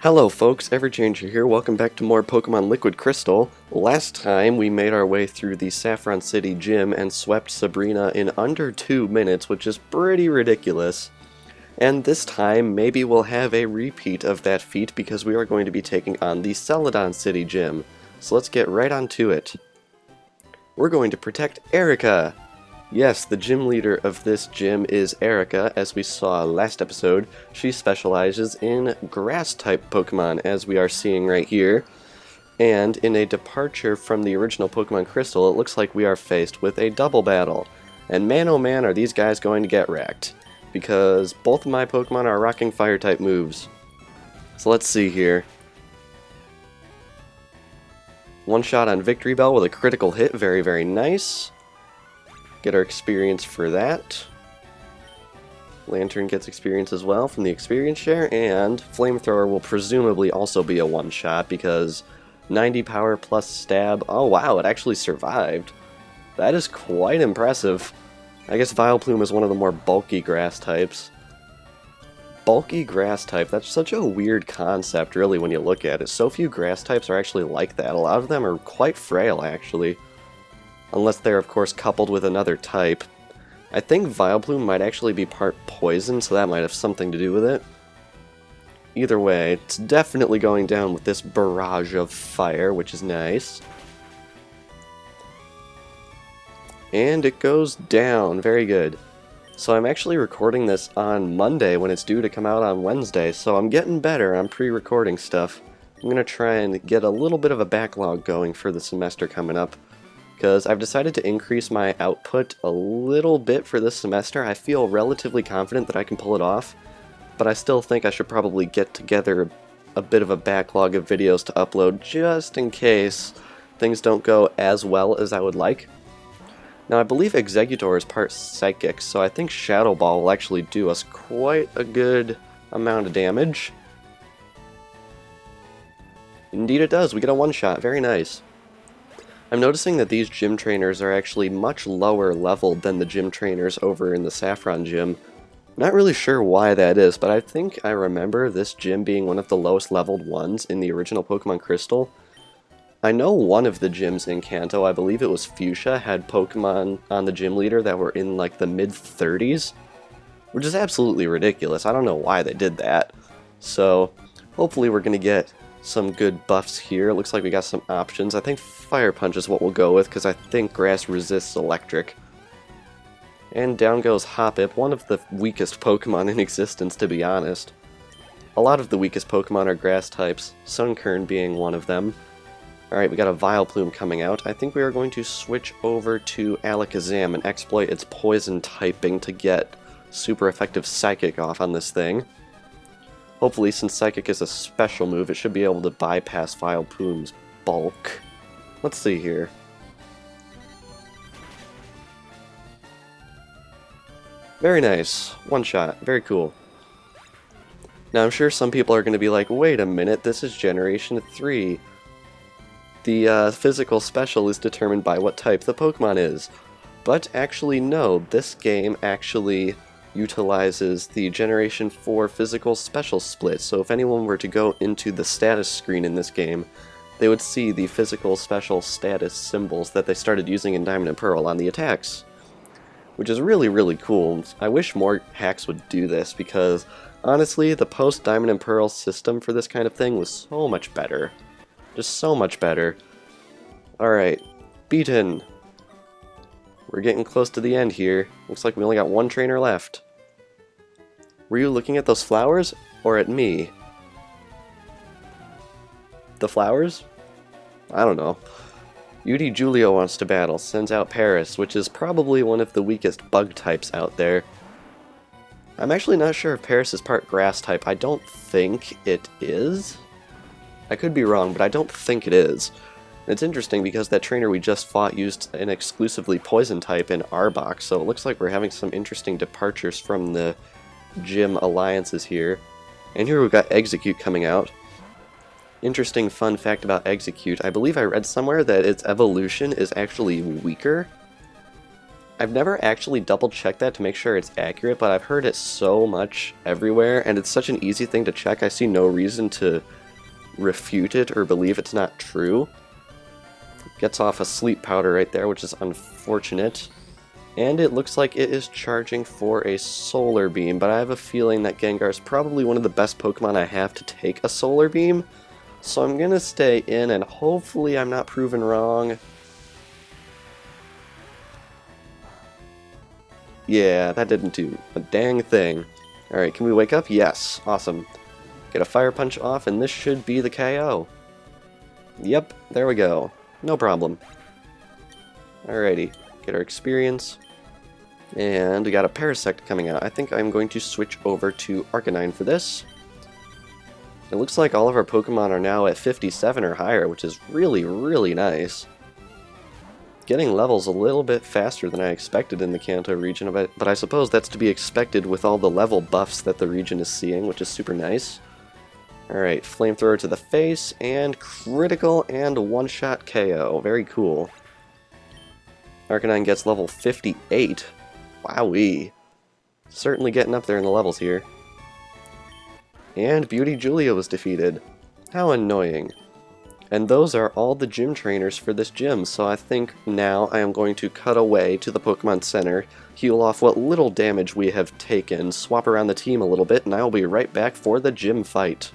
Hello folks, Everchanger here, welcome back to more Pokemon Liquid Crystal. Last time we made our way through the Celadon City Gym and swept Sabrina in under 2 minutes, which is pretty ridiculous. And this time maybe we'll have a repeat of that feat because we are going to be taking on the Celadon City Gym. So let's get right on to it. We're going to protect Erica! Yes, the gym leader of this gym is Erica, as we saw last episode. She specializes in grass-type Pokemon, as we are seeing right here. And in a departure from the original Pokemon Crystal, it looks like we are faced with a double battle. And man oh man are these guys going to get wrecked, because both of my Pokemon are rocking Fire-type moves. So let's see here. One shot on Victory Bell with a critical hit, very, very nice. Get our experience for that. Lantern gets experience as well from the experience share, and Flamethrower will presumably also be a one-shot because 90 power plus stab. Oh wow, it actually survived. That is quite impressive. I guess Vileplume is one of the more bulky grass types. Bulky grass type, that's such a weird concept really when you look at it. So few grass types are actually like that. A lot of them are quite frail actually. Unless they're, of course, coupled with another type. I think Vileplume might actually be part poison, so that might have something to do with it. Either way, it's definitely going down with this barrage of fire, which is nice. And it goes down. Very good. So I'm actually recording this on Monday when it's due to come out on Wednesday, so I'm getting better. I'm pre-recording stuff. I'm going to try and get a little bit of a backlog going for the semester coming up, because I've decided to increase my output a little bit for this semester. I feel relatively confident that I can pull it off, but I still think I should probably get together a bit of a backlog of videos to upload just in case things don't go as well as I would like. Now I believe Exeggutor is part psychic, so I think Shadow Ball will actually do us quite a good amount of damage. Indeed it does, we get a one-shot, very nice. I'm noticing that these gym trainers are actually much lower leveled than the gym trainers over in the Saffron gym. Not really sure why that is, but I think I remember this gym being one of the lowest leveled ones in the original Pokemon Crystal. I know one of the gyms in Kanto, I believe it was Fuchsia, had Pokemon on the gym leader that were in like the mid-30s, which is absolutely ridiculous. I don't know why they did that. So hopefully we're going to get some good buffs here. It looks like we got some options. I think Fire Punch is what we'll go with, because I think Grass resists Electric. And down goes Hoppip, one of the weakest Pokemon in existence, to be honest. A lot of the weakest Pokemon are Grass types, Sunkern being one of them. Alright, we got a Vileplume coming out. I think we are going to switch over to Alakazam and exploit its Poison typing to get super effective Psychic off on this thing. Hopefully, since Psychic is a special move, it should be able to bypass Vileplume's bulk. Let's see here. Very nice. One shot. Very cool. Now, I'm sure some people are going to be like, wait a minute, this is Generation 3. The physical special is determined by what type the Pokemon is. But actually, no. This game actually utilizes the Generation 4 physical special split, so if anyone were to go into the status screen in this game, they would see the physical special status symbols that they started using in Diamond and Pearl on the attacks, which is really, really cool. I wish more hacks would do this, because honestly, the post-Diamond and Pearl system for this kind of thing was so much better. Just so much better. Alright, beaten. We're getting close to the end here. Looks like we only got one trainer left. Were you looking at those flowers, or at me? The flowers? I don't know. UD Julio wants to battle, sends out Paris, which is probably one of the weakest bug types out there. I'm actually not sure if Paris is part grass type. I don't think it is. I could be wrong, but I don't think it is. It's interesting because that trainer we just fought used an exclusively poison type in Arbok, so it looks like we're having some interesting departures from the gym alliances here. And here we've got Exeggcute coming out. Interesting fun fact about Exeggcute, I believe I read somewhere that its evolution is actually weaker I've never actually double-checked that to make sure it's accurate, but I've heard it so much everywhere, and it's such an easy thing to check, I see no reason to refute it or believe it's not true. Gets off a sleep powder right there, which is unfortunate. And it looks like it is charging for a solar beam, but I have a feeling that Gengar is probably one of the best Pokemon I have to take a solar beam. So I'm gonna stay in, and hopefully I'm not proven wrong. Yeah, that didn't do a dang thing. Alright, can we wake up? Yes. Awesome. Get a Fire Punch off, and this should be the KO. Yep, there we go. No problem. Alrighty, get our experience. And we got a Parasect coming out. I think I'm going to switch over to Arcanine for this. It looks like all of our Pokemon are now at 57 or higher, which is really, really nice. Getting levels a little bit faster than I expected in the Kanto region, but I suppose that's to be expected with all the level buffs that the region is seeing, which is super nice. Alright, Flamethrower to the face, and critical and one-shot KO. Very cool. Arcanine gets level 58. Wowee. Certainly getting up there in the levels here. And Beauty Julia was defeated. How annoying. And those are all the gym trainers for this gym, so I think now I am going to cut away to the Pokemon Center, heal off what little damage we have taken, swap around the team a little bit, and I will be right back for the gym fight.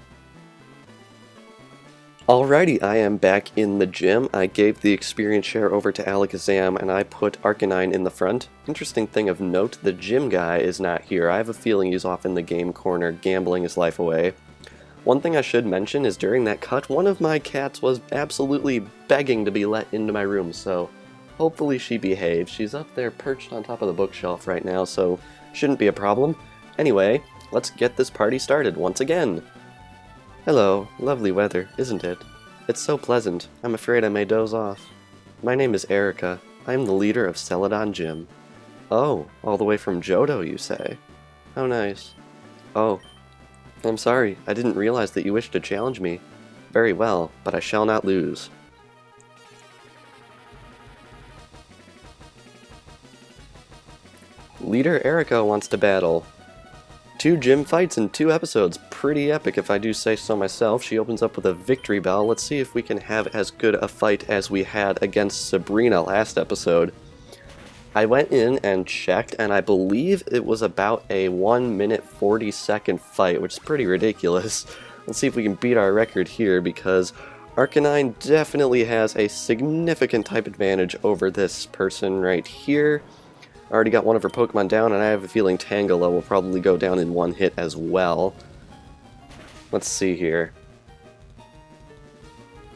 Alrighty, I am back in the gym. I gave the experience share over to Alakazam, and I put Arcanine in the front. Interesting thing of note, the gym guy is not here. I have a feeling he's off in the game corner, gambling his life away. One thing I should mention is during that cut, one of my cats was absolutely begging to be let into my room, so hopefully she behaves. She's up there perched on top of the bookshelf right now, so shouldn't be a problem. Anyway, let's get this party started once again. Hello, lovely weather, isn't it? It's so pleasant, I'm afraid I may doze off. My name is Erica. I'm the leader of Celadon Gym. Oh, all the way from Johto, you say? How nice. Oh, I'm sorry, I didn't realize that you wished to challenge me. Very well, but I shall not lose. Leader Erica wants to battle. 2 gym fights in 2 episodes. Pretty epic if I do say so myself. She opens up with a victory bell. Let's see if we can have as good a fight as we had against Sabrina last episode. I went in and checked, and I believe it was about a 1 minute 40 second fight, which is pretty ridiculous. Let's see if we can beat our record here, because Arcanine definitely has a significant type advantage over this person right here. I already got one of her Pokemon down, and I have a feeling Tangela will probably go down in 1 hit as well. Let's see here.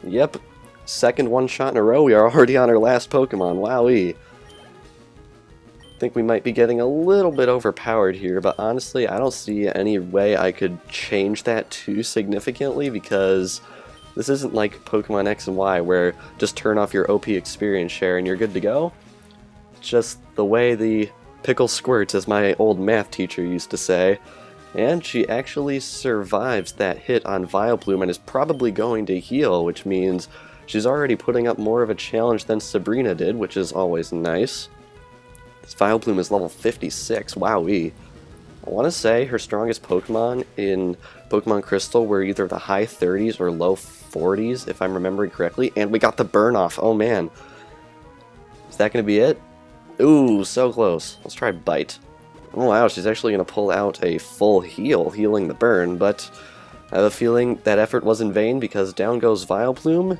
Yep, second one-shot in a row. We are already on our last Pokemon. Wowee. I think we might be getting a little bit overpowered here, but honestly, I don't see any way I could change that too significantly, because this isn't like Pokemon X and Y, where just turn off your OP experience share and you're good to go. Just the way the pickle squirts, as my old math teacher used to say. And she actually survives that hit on Vileplume and is probably going to heal, which means she's already putting up more of a challenge than Sabrina did, which is always nice. This Vileplume is level 56, wowee. I want to say her strongest Pokemon in Pokemon Crystal were either the high 30s or low 40s, if I'm remembering correctly, and we got the burn off, oh man. Is that going to be it? Ooh, so close. Let's try Bite. Oh wow, she's actually going to pull out a full heal, healing the burn, but I have a feeling that effort was in vain, because down goes Vileplume,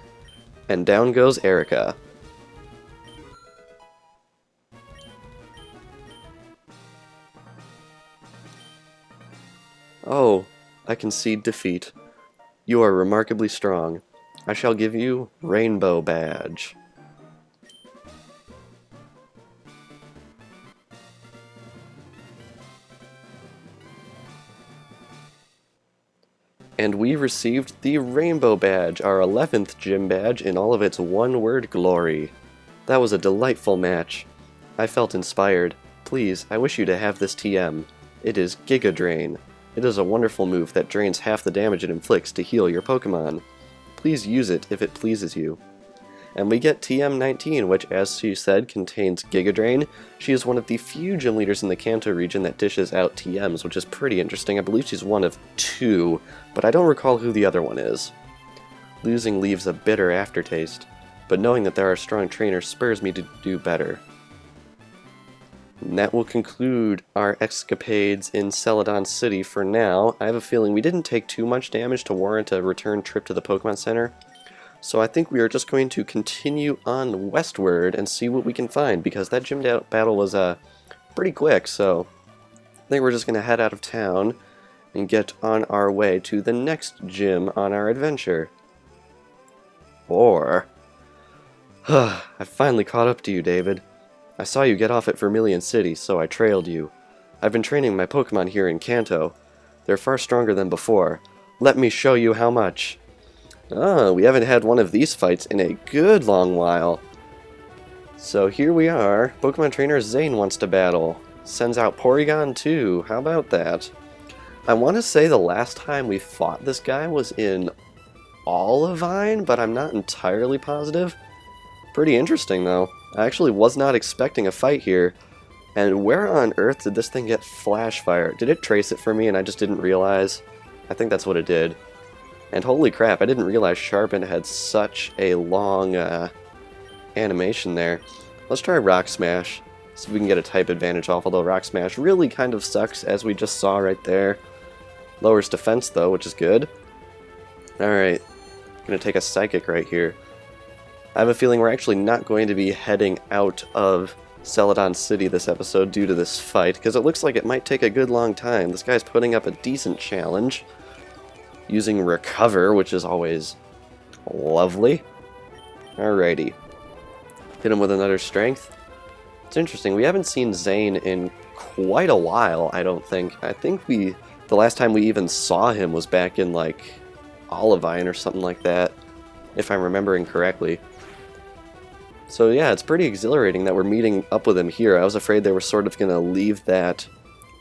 and down goes Erica. Oh, I concede defeat. You are remarkably strong. I shall give you Rainbow Badge. And we received the Rainbow Badge, our 11th gym badge in all of its one-word glory. That was a delightful match. I felt inspired. Please, I wish you to have this TM. It is Giga Drain. It is a wonderful move that drains half the damage it inflicts to heal your Pokemon. Please use it if it pleases you. And we get TM19, which, as she said, contains Giga Drain. She is one of the few gym leaders in the Kanto region that dishes out TMs, which is pretty interesting. I believe she's one of 2, but I don't recall who the other one is. Losing leaves a bitter aftertaste, but knowing that there are strong trainers spurs me to do better. And that will conclude our escapades in Celadon City for now. I have a feeling we didn't take too much damage to warrant a return trip to the Pokemon Center. So I think we are just going to continue on westward and see what we can find, because that gym battle was pretty quick, so I think we're just going to head out of town and get on our way to the next gym on our adventure. Or... I finally caught up to you, David. I saw you get off at Vermilion City, so I trailed you. I've been training my Pokemon here in Kanto. They're far stronger than before. Let me show you how much. Ah, we haven't had one of these fights in a good long while. So here we are. Pokemon trainer Zane wants to battle. Sends out Porygon too. How about that? I want to say the last time we fought this guy was in Olivine, but I'm not entirely positive. Pretty interesting though. I actually was not expecting a fight here. And where on earth did this thing get Flash Fire? Did it trace it for me and I just didn't realize? I think that's what it did. And holy crap, I didn't realize Sharpen had such a long animation there. Let's try Rock Smash, see if we can get a type advantage off, although Rock Smash really kind of sucks, as we just saw right there. Lowers defense though, which is good. Alright, gonna take a Psychic right here. I have a feeling we're actually not going to be heading out of Celadon City this episode due to this fight, because it looks like it might take a good long time. This guy's putting up a decent challenge. Using Recover, which is always lovely. Alrighty. Hit him with another Strength. It's interesting, we haven't seen Zane in quite a while, I don't think. I think the last time we even saw him was back in, like, Olivine or something like that, if I'm remembering correctly. So yeah, it's pretty exhilarating that we're meeting up with him here. I was afraid they were sort of going to leave that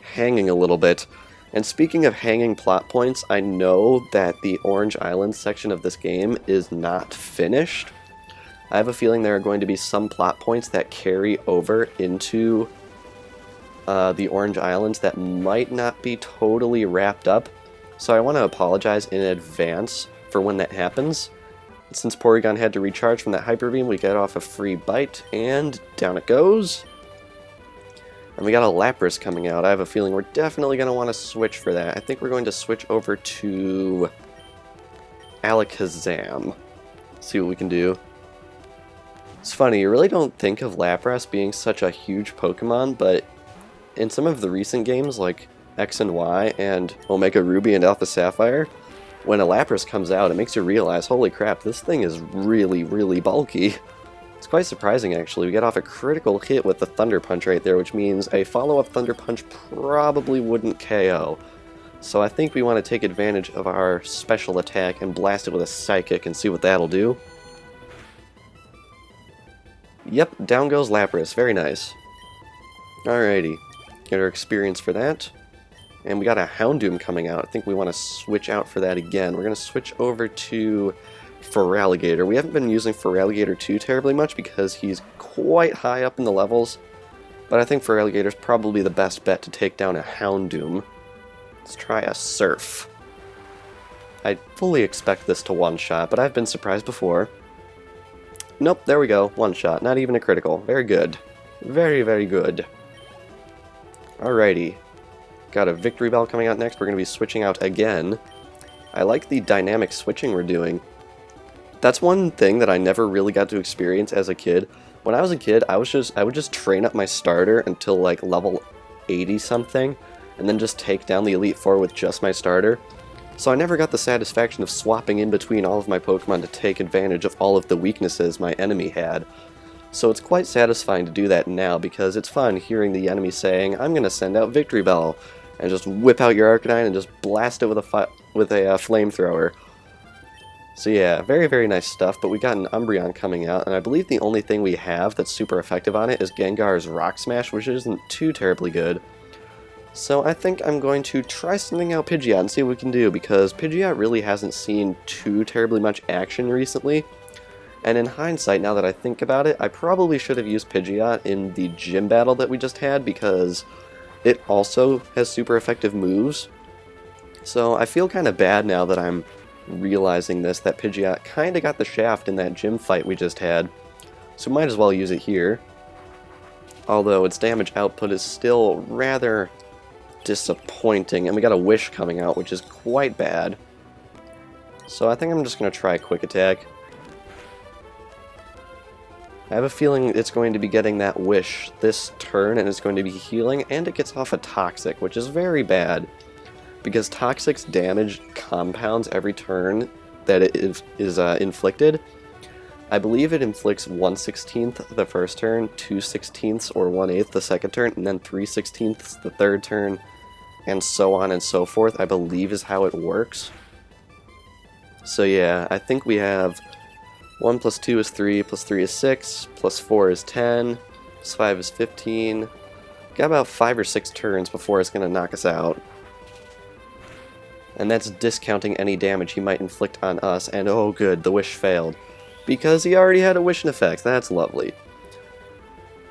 hanging a little bit. And speaking of hanging plot points, I know that the Orange Island section of this game is not finished. I have a feeling there are going to be some plot points that carry over into the Orange Islands that might not be totally wrapped up. So I want to apologize in advance for when that happens. Since Porygon had to recharge from that Hyper Beam, we get off a free bite, and down it goes. And we got a Lapras coming out. I have a feeling we're definitely going to want to switch for that. I think we're going to switch over to Alakazam. See what we can do. It's funny, you really don't think of Lapras being such a huge Pokemon, but in some of the recent games like X and Y and Omega Ruby and Alpha Sapphire, when a Lapras comes out, it makes you realize, holy crap, this thing is really, really bulky. It's quite surprising, actually. We get off a critical hit with the Thunder Punch right there, which means a follow-up Thunder Punch probably wouldn't KO. So I think we want to take advantage of our special attack and blast it with a Psychic and see what that'll do. Yep, down goes Lapras. Very nice. Alrighty. Get our experience for that. And we got a Houndoom coming out. I think we want to switch out for that again. We're going to switch over to Feraligatr. We haven't been using Feraligatr too terribly much because he's quite high up in the levels. But I think Feraligatr is probably the best bet to take down a Houndoom. Let's try a Surf. I fully expect this to one-shot, but I've been surprised before. Nope, there we go. One-shot. Not even a critical. Very good. Very, very good. Alrighty. Got a Victory Bell coming out next. We're going to be switching out again. I like the dynamic switching we're doing. That's one thing that I never really got to experience as a kid. When I was a kid, I would just train up my starter until like level 80 something, and then just take down the Elite Four with just my starter. So I never got the satisfaction of swapping in between all of my Pokemon to take advantage of all of the weaknesses my enemy had. So it's quite satisfying to do that now, because it's fun hearing the enemy saying, I'm going to send out Victory Bell, and just whip out your Arcanine and just blast it with a flamethrower. So yeah, very, very nice stuff, but we got an Umbreon coming out, and I believe the only thing we have that's super effective on it is Gengar's Rock Smash, which isn't too terribly good. So I think I'm going to try sending out Pidgeot and see what we can do, because Pidgeot really hasn't seen too terribly much action recently. And in hindsight, now that I think about it, I probably should have used Pidgeot in the gym battle that we just had, because it also has super effective moves. So I feel kind of bad now that I'm realizing this, that Pidgeot kind of got the shaft in that gym fight we just had. So might as well use it here. Although its damage output is still rather disappointing, and we got a Wish coming out, which is quite bad. So I think I'm just going to try a Quick Attack. I have a feeling it's going to be getting that Wish this turn, and it's going to be healing, and it gets off a Toxic, which is very bad, because Toxic's damage compounds every turn that it is inflicted. I believe it inflicts 1/16 the first turn, 2/16 or 1/8 the second turn, and then 3/16 the third turn, and so on and so forth, I believe is how it works. So yeah, I think we have 1 plus 2 is 3, plus 3 is 6, plus 4 is 10, plus 5 is 15. Got about 5 or 6 turns before it's going to knock us out. And that's discounting any damage he might inflict on us, and oh good, the Wish failed. Because he already had a Wish in effect, that's lovely.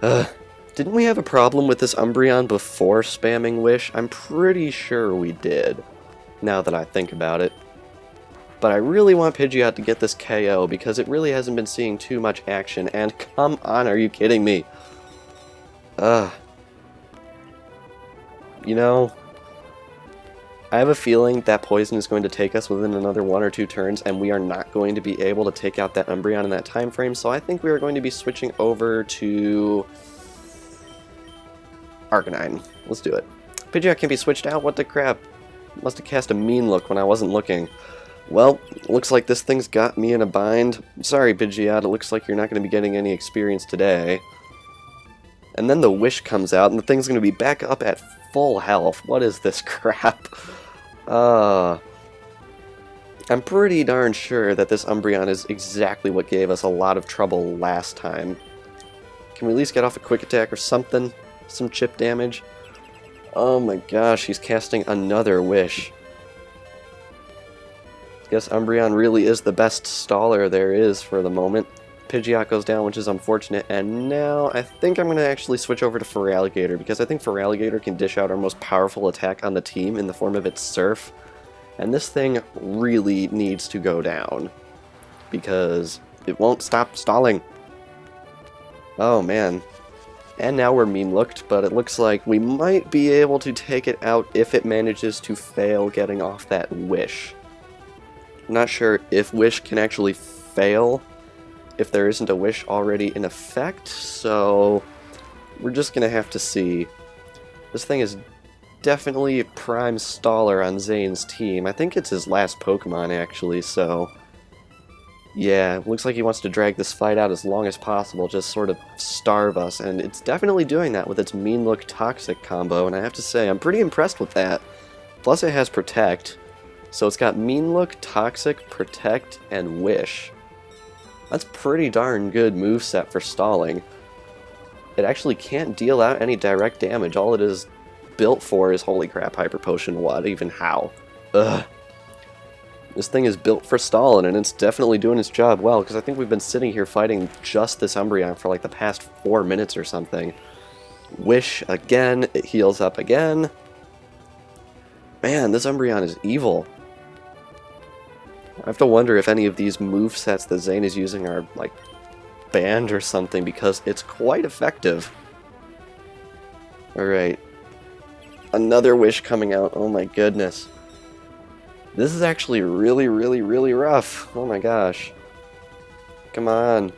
Didn't we have a problem with this Umbreon before spamming Wish? I'm pretty sure we did, now that I think about it. But I really want Pidgeot to get this KO, because it really hasn't been seeing too much action, and come on, are you kidding me? You know, I have a feeling that Poison is going to take us within another 1 or 2 turns, and we are not going to be able to take out that Umbreon in that time frame, so I think we are going to be switching over to Arcanine. Let's do it. Pidgeot can be switched out? What the crap? Must have cast a mean look when I wasn't looking. Well, looks like this thing's got me in a bind. Sorry, Pidgeot, it looks like you're not going to be getting any experience today. And then the Wish comes out, and the thing's going to be back up at full health. What is this crap? I'm pretty darn sure that this Umbreon is exactly what gave us a lot of trouble last time. Can we at least get off a Quick Attack or something? Some chip damage? Oh my gosh, he's casting another Wish. Guess Umbreon really is the best staller there is for the moment. Pidgeot goes down, which is unfortunate, and now I think I'm going to actually switch over to Feraligatr, because I think Feraligatr can dish out our most powerful attack on the team in the form of its Surf, and this thing really needs to go down, because it won't stop stalling. Oh man. And now we're mean-looked, but it looks like we might be able to take it out if it manages to fail getting off that Wish. I'm not sure if Wish can actually fail if there isn't a Wish already in effect, so we're just going to have to see. This thing is definitely a prime staller on Zane's team. I think it's his last Pokemon, actually, so yeah, looks like he wants to drag this fight out as long as possible, just sort of starve us, and it's definitely doing that with its Mean Look Toxic combo, and I have to say, I'm pretty impressed with that. Plus it has Protect. So it's got Mean Look, Toxic, Protect, and Wish. That's pretty darn good moveset for stalling. It actually can't deal out any direct damage. All it is built for is, holy crap, Hyper Potion, what? Even how? Ugh. This thing is built for stalling, and it's definitely doing its job well, because I think we've been sitting here fighting just this Umbreon for like the past 4 minutes or something. Wish again, it heals up again. Man, this Umbreon is evil. I have to wonder if any of these movesets that Zane is using are, like, banned or something, because it's quite effective. Alright. Another Wish coming out. Oh my goodness. This is actually really, really, really rough. Oh my gosh. Come on.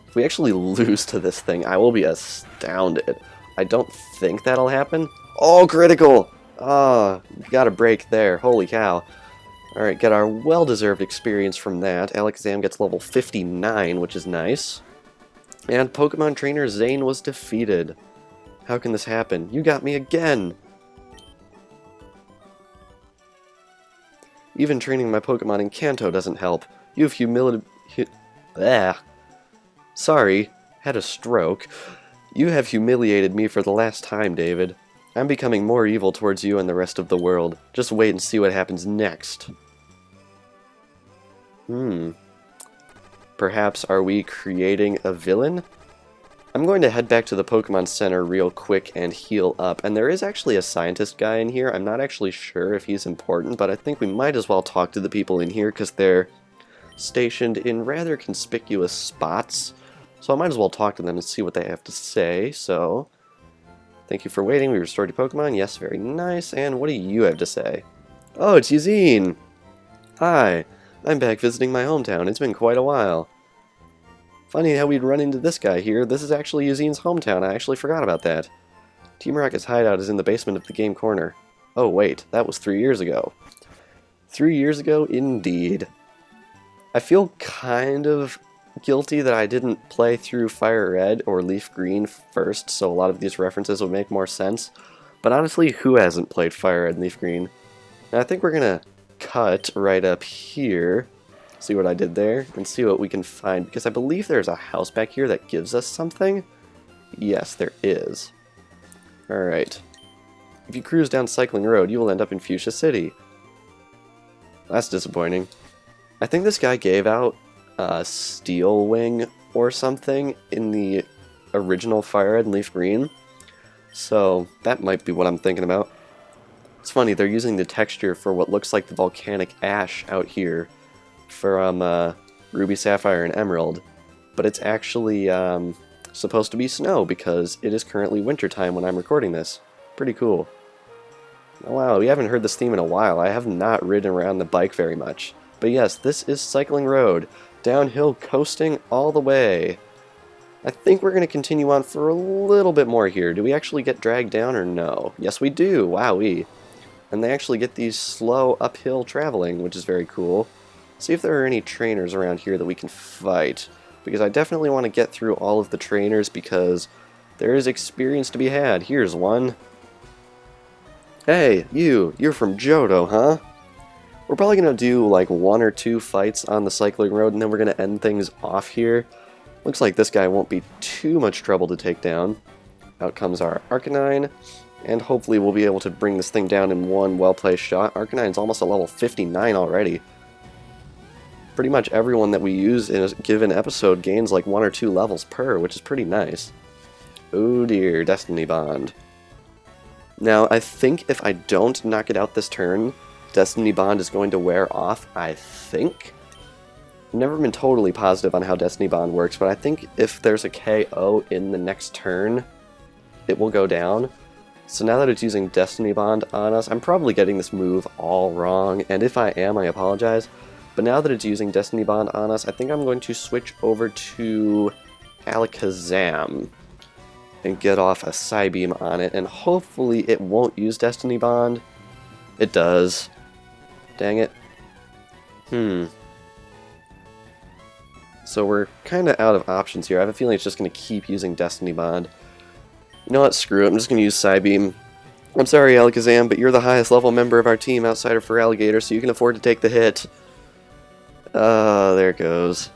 If we actually lose to this thing, I will be astounded. I don't think that'll happen. Oh, critical! Ah, oh, got a break there. Holy cow. Alright, get our well-deserved experience from that. Alakazam gets level 59, which is nice. And Pokemon Trainer Zane was defeated. How can this happen? You got me again! Even training my Pokemon in Kanto doesn't help. You've Sorry, had a stroke. You have humiliated me for the last time, David. I'm becoming more evil towards you and the rest of the world. Just wait and see what happens next. Perhaps are we creating a villain? I'm going to head back to the Pokemon Center real quick and heal up, and there is actually a scientist guy in here. I'm not actually sure if he's important, but I think we might as well talk to the people in here because they're stationed in rather conspicuous spots. So I might as well talk to them and see what they have to say. So, thank you for waiting. We restored your Pokemon. Yes, very nice. And what do you have to say? Oh, it's Eugene! Hi, I'm back visiting my hometown. It's been quite a while. Funny how we'd run into this guy here. This is actually Eugene's hometown. I actually forgot about that. Team Rocket's hideout is in the basement of the game corner. Oh wait, that was 3 years ago. 3 years ago, indeed. I feel kind of guilty that I didn't play through FireRed or Leaf Green first, so a lot of these references would make more sense. But honestly, who hasn't played FireRed and Leaf Green? Now I think we're gonna cut right up here. See what I did there, and see what we can find, because I believe there's a house back here that gives us something. Yes, there is. Alright. If you cruise down Cycling Road, you will end up in Fuchsia City. That's disappointing. I think this guy gave out a Steel Wing or something in the original FireRed and Leaf Green, so that might be what I'm thinking about. It's funny, they're using the texture for what looks like the volcanic ash out here from Ruby, Sapphire, and Emerald, but it's actually supposed to be snow because it is currently wintertime when I'm recording this. Pretty cool. Oh, wow, we haven't heard this theme in a while. I have not ridden around the bike very much. But yes, this is Cycling Road. Downhill coasting all the way. I think we're going to continue on for a little bit more here. Do we actually get dragged down or no? Yes, we do. Wowee. And they actually get these slow uphill traveling, which is very cool. See if there are any trainers around here that we can fight, because I definitely want to get through all of the trainers because there is experience to be had. Here's one. Hey, you're from Johto, huh? We're probably going to do like 1 or 2 fights on the Cycling Road, and then we're going to end things off here. Looks like this guy won't be too much trouble to take down. Out comes our Arcanine, and hopefully we'll be able to bring this thing down in one well-placed shot. Arcanine's almost a level 59 already. Pretty much everyone that we use in a given episode gains like 1 or 2 levels per, which is pretty nice. Oh dear, Destiny Bond. Now, I think if I don't knock it out this turn, Destiny Bond is going to wear off, I think. I've never been totally positive on how Destiny Bond works, but I think if there's a KO in the next turn, it will go down. So now that it's using Destiny Bond on us, I'm probably getting this move all wrong, and if I am, I apologize. But now that it's using Destiny Bond on us, I think I'm going to switch over to Alakazam and get off a Psybeam on it, and hopefully it won't use Destiny Bond. It does. Dang it. So we're kind of out of options here. I have a feeling it's just going to keep using Destiny Bond. You know what? Screw it. I'm just going to use Psybeam. I'm sorry, Alakazam, but you're the highest level member of our team outside of Feraligatr, so you can afford to take the hit. There it goes.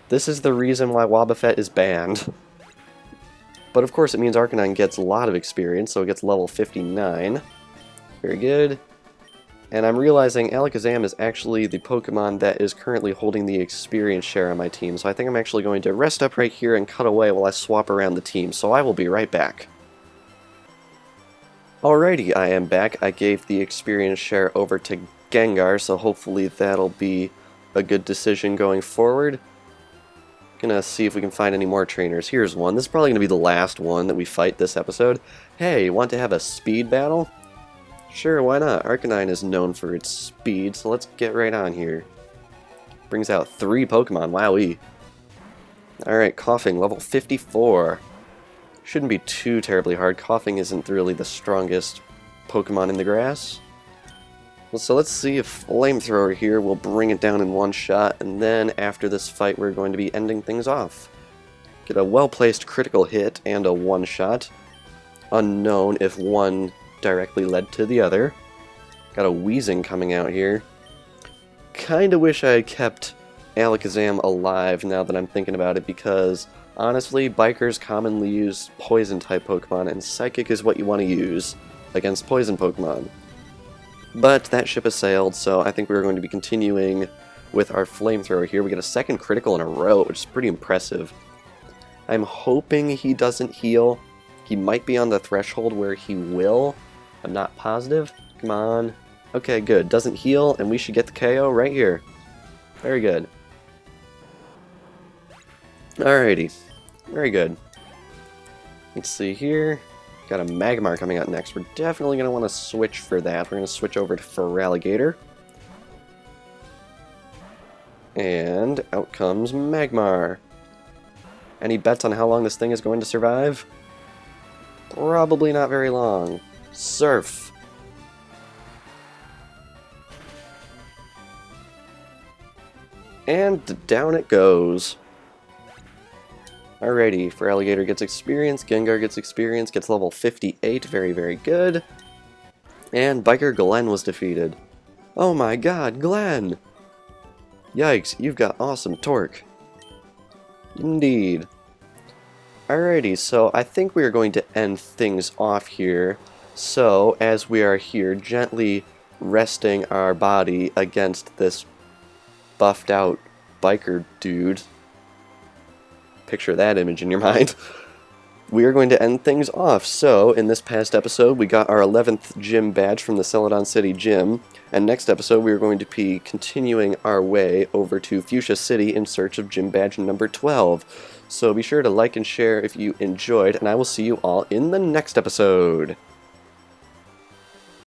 This is the reason why Wobbuffet is banned. But of course it means Arcanine gets a lot of experience, so it gets level 59. Very good. And I'm realizing Alakazam is actually the Pokemon that is currently holding the experience share on my team, so I think I'm actually going to rest up right here and cut away while I swap around the team, so I will be right back. Alrighty, I am back. I gave the experience share over to Gengar, so hopefully that'll be a good decision going forward. Gonna see if we can find any more trainers. Here's one. This is probably gonna be the last one that we fight this episode. Hey, want to have a speed battle? Sure, why not? Arcanine is known for its speed, so let's get right on here. Brings out 3 Pokemon, wowee. Alright, Coughing, level 54. Shouldn't be too terribly hard. Coughing isn't really the strongest Pokemon in the grass. Well, so let's see if Flamethrower here will bring it down in one shot, and then after this fight we're going to be ending things off. Get a well-placed critical hit and a one-shot. Unknown if one directly led to the other. Got a Weezing coming out here. Kinda wish I had kept Alakazam alive now that I'm thinking about it, because honestly, bikers commonly use poison-type Pokemon, and Psychic is what you want to use against poison Pokemon. But that ship has sailed, so I think we're going to be continuing with our flamethrower here. We get a second critical in a row, which is pretty impressive. I'm hoping he doesn't heal. He might be on the threshold where he will. I'm not positive. Come on. Okay, good. Doesn't heal, and we should get the KO right here. Very good. Alrighty. Very good. Let's see here. Got a Magmar coming out next. We're definitely going to want to switch for that. We're going to switch over to Feraligatr. And out comes Magmar. Any bets on how long this thing is going to survive? Probably not very long. Surf. And down it goes. Alrighty, Feraligatr gets experience, Gengar gets experience, gets level 58, very, very good. And Biker Glenn was defeated. Oh my god, Glenn! Yikes, you've got awesome torque. Indeed. Alrighty, so I think we are going to end things off here. So, as we are here gently resting our body against this buffed out biker dude, picture that image in your mind, we are going to end things off. So, in this past episode, we got our 11th gym badge from the Celadon City Gym, and next episode we are going to be continuing our way over to Fuchsia City in search of gym badge number 12. So be sure to like and share if you enjoyed, and I will see you all in the next episode.